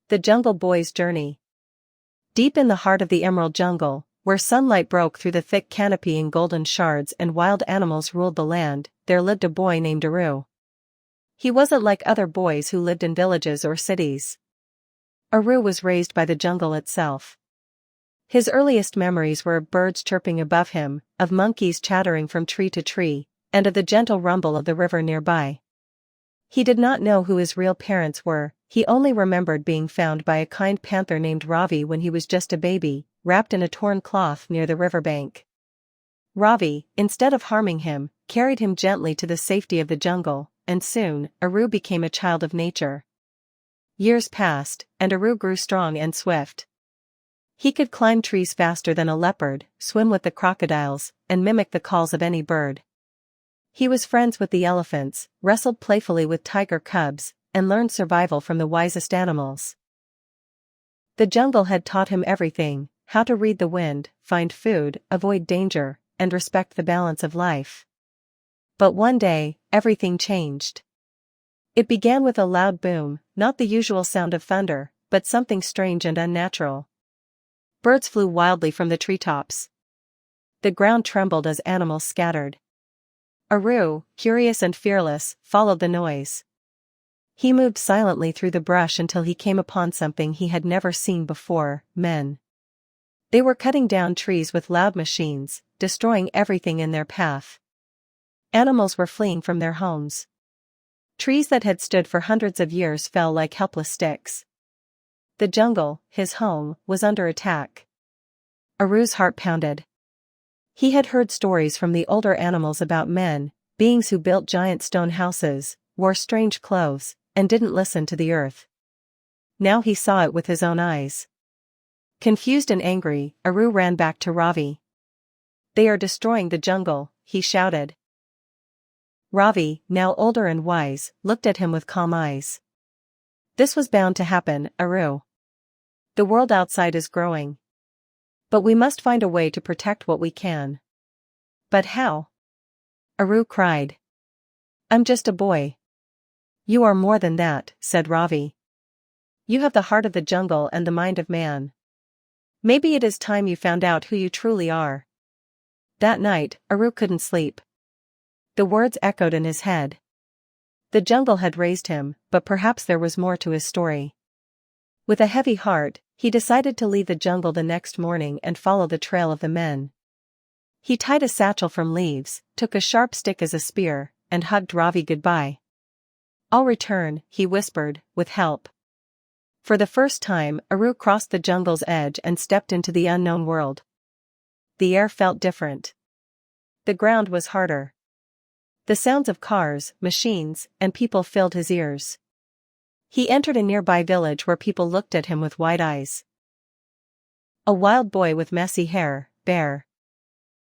The Jungle Boy's Journey. Deep in the heart of the Emerald Jungle, where sunlight broke through the thick canopy in golden shards and wild animals ruled the land, there lived a boy named Aru. He wasn't like other boys who lived in villages or cities. Aru was raised by the jungle itself. His earliest memories were of birds chirping above him, of monkeys chattering from tree to tree, and of the gentle rumble of the river nearby. He did not know who his real parents were. He only remembered being found by a kind panther named Ravi when he was just a baby, wrapped in a torn cloth near the riverbank. Ravi, instead of harming him, carried him gently to the safety of the jungle, and soon, Aru became a child of nature. Years passed, and Aru grew strong and swift. He could climb trees faster than a leopard, swim with the crocodiles, and mimic the calls of any bird. He was friends with the elephants, wrestled playfully with tiger cubs, and learned survival from the wisest animals. The jungle had taught him everything: how to read the wind, find food, avoid danger, and respect the balance of life. But one day, everything changed. It began with a loud boom, not the usual sound of thunder, but something strange and unnatural. Birds flew wildly from the treetops. The ground trembled as animals scattered. Aru, curious and fearless, followed the noise. He moved silently through the brush until he came upon something he had never seen before: men. They were cutting down trees with loud machines, destroying everything in their path. Animals were fleeing from their homes. Trees that had stood for hundreds of years fell like helpless sticks. The jungle, his home, was under attack. Aru's heart pounded. He had heard stories from the older animals about men, beings who built giant stone houses, wore strange clothes, and didn't listen to the earth. Now he saw it with his own eyes. Confused and angry, Aru ran back to Ravi. "They are destroying the jungle," he shouted. Ravi, now older and wise, looked at him with calm eyes. "This was bound to happen, Aru. The world outside is growing. But we must find a way to protect what we can." "But how?" Aru cried. "I'm just a boy." "You are more than that," said Ravi. "You have the heart of the jungle and the mind of man. Maybe it is time you found out who you truly are." That night, Aru couldn't sleep. The words echoed in his head. The jungle had raised him, but perhaps there was more to his story. With a heavy heart, he decided to leave the jungle the next morning and follow the trail of the men. He tied a satchel from leaves, took a sharp stick as a spear, and hugged Ravi goodbye. "I'll return," he whispered, "with help." For the first time, Aru crossed the jungle's edge and stepped into the unknown world. The air felt different. The ground was harder. The sounds of cars, machines, and people filled his ears. He entered a nearby village where people looked at him with wide eyes. A wild boy with messy hair, bare